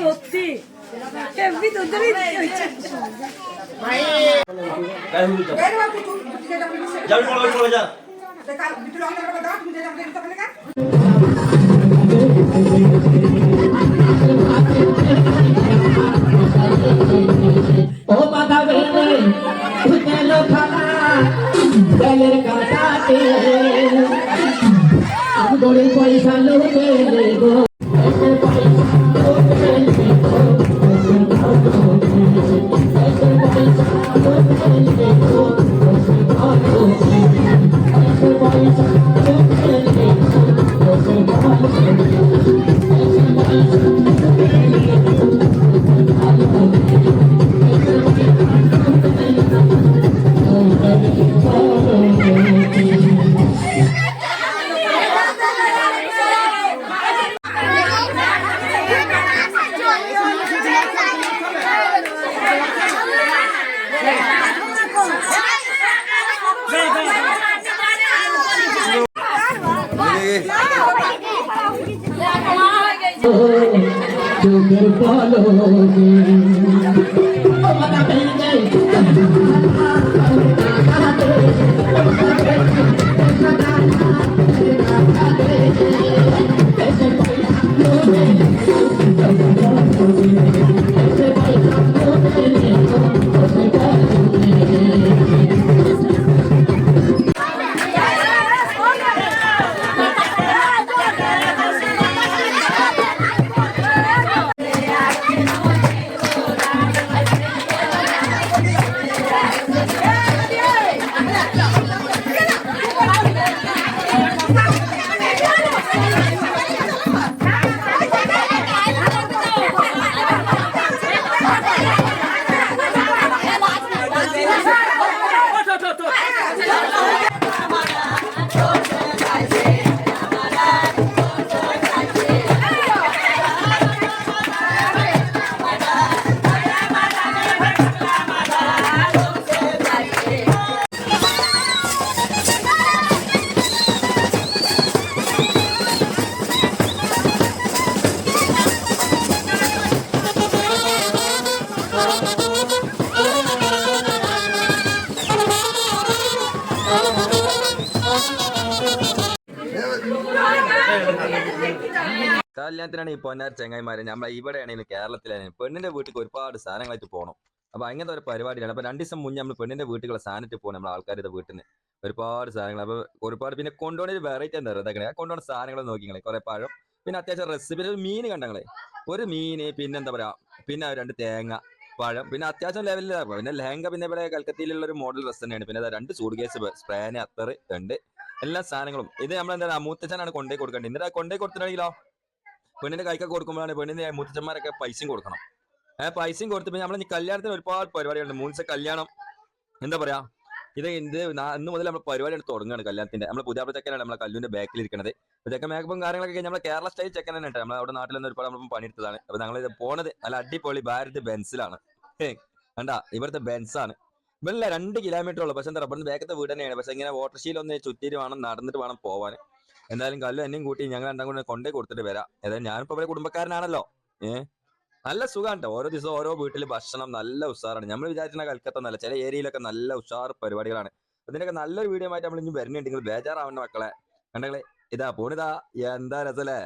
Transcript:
সত্যি ও মাথা বেড়ে গেল খানা বেলের কাটাতে আমি দড়ি পয়সা লোকে দেবো চোখের পলকে കല്യാണത്തിനാണ് ഈ പൊന്നാർ ചെങ്ങായിമാരെ നമ്മളെ ഇവിടെയാണെങ്കിലും കേരളത്തിലാണെങ്കിലും പെണ്ണിന്റെ വീട്ടിൽ ഒരുപാട് സാധനങ്ങളായിട്ട് പോകണം. അപ്പൊ അങ്ങനത്തെ ഒരു പരിപാടിയാണ്. അപ്പൊ 2 ദിവസം മുന്നേ നമ്മൾ പെണ്ണിന്റെ വീട്ടിലുള്ള സാധനത്തിൽ പോകണം. നമ്മൾ ആൾക്കാരുടെ വീട്ടിൽ നിന്ന് ഒരുപാട് സാധനങ്ങൾ. അപ്പൊ ഒരുപാട് പിന്നെ കൊണ്ടുപോകുന്ന ഒരു വെറൈറ്റി എന്താ പറയുക, കൊണ്ടുപോകുന്ന സാധനങ്ങൾ നോക്കിങ്ങളെ കുറെ പഴം, പിന്നെ അത്യാവശ്യം റെസിപ്പി, ഒരു മീൻ കണ്ടങ്ങളെ, ഒരു മീന്, പിന്നെ എന്താ പറയാ, പിന്നെ 2 തേങ്ങ, പഴം, പിന്നെ അത്യാവശ്യം ലെവലിൽ പിന്നെ ലെഹങ്ക, പിന്നെ ഇവിടെ കൽക്കത്തയിലുള്ള ഒരു മോഡൽ ഡ്രസ് തന്നെയാണ്. പിന്നെ 2 സൂട്ട് കേസ്, സ്പ്രേന്, അത്തറ്, ഉണ്ട് എല്ലാ സാധനങ്ങളും. ഇത് നമ്മളെന്താ മൂത്തച്ഛനാണ് കൊണ്ടുപോയി കൊടുക്കേണ്ടത്. എന്നിട്ട് കൊണ്ടുപോയി കൊടുത്തിട്ടുണ്ടെങ്കിലോ പെണ്ണിന്റെ കൈക്കൊക്കെ കൊടുക്കുമ്പോഴാണ് പെണ്ണിന്റെ മുത്തച്ഛന്മാരൊക്കെ പൈസയും കൊടുക്കണം. പൈസയും കൊടുത്ത് പിന്നെ നമ്മൾ കല്യാണത്തിന് ഒരുപാട് പരിപാടികളുണ്ട്. 3 ദിവസം കല്യാണം, എന്താ പറയാ, ഇന്ന് മുതൽ നമ്മൾ പരിപാടിയാണ് തുടങ്ങുകയാണ് കല്യാണത്തിന്റെ. നമ്മൾ പുതിയ ചെക്കനാണ് നമ്മളെ കല്ലുവിന്റെ ബാക്കിൽ ഇരിക്കുന്നത്. ചെക്കൻ മേക്കപ്പും കാര്യങ്ങളൊക്കെ നമ്മുടെ കേരള സ്റ്റൈൽ ചെക്കൻ തന്നെ ഉണ്ട്. നമ്മൾ അവിടെ നാട്ടിൽ നിന്ന് ഒരുപാട് നമ്മൾ പണിയെടുത്തതാണ്. അപ്പൊ ഞങ്ങൾ ഇത് പോണത് നല്ല അടിപൊളി ഭാരത് ബെൻസിലാണ്. കണ്ടാ ഇവിടുത്തെ ബെൻസാണ്. ഇവല്ല 2 കിലോമീറ്റർ ഉള്ളു. പക്ഷെ എന്താ ഇവിടുന്ന് ബാക്കത്തെ വീട് തന്നെയാണ്. പക്ഷെ ഇങ്ങനെ ഓട്ടോറിക്ഷയിലൊന്ന് ചുറ്റിയിട്ട് വേണം, നടന്നിട്ട് വേണം പോവാൻ. എന്തായാലും കല്ലു എന്നെയും കൂട്ടി ഞങ്ങൾ 2 കൂടെ കൊണ്ടേ കൊടുത്തിട്ട് വരാം. ഏതായാലും ഞാനിപ്പോ ഇവിടെ കുടുംബക്കാരനാണല്ലോ. നല്ല സുഖമാണ്. ഓരോ ദിവസം ഓരോ വീട്ടിൽ ഭക്ഷണം നല്ല ഉഷാറാണ്. നമ്മൾ വിചാരിക്കുന്ന കൽക്കത്ത നല്ല ചില ഏരിയയിലൊക്കെ നല്ല ഉഷാർ പരിപാടികളാണ്. അതിനൊക്കെ നല്ലൊരു വീഡിയോ ആയിട്ട് നമ്മൾ ഇനി വരുന്നുണ്ടെങ്കിൽ ബേജാറാവേണ്ട മക്കളെ. കണ്ടങ്ങളെ ഇതാ പോണിതാ, എന്താ രസല്ലേ.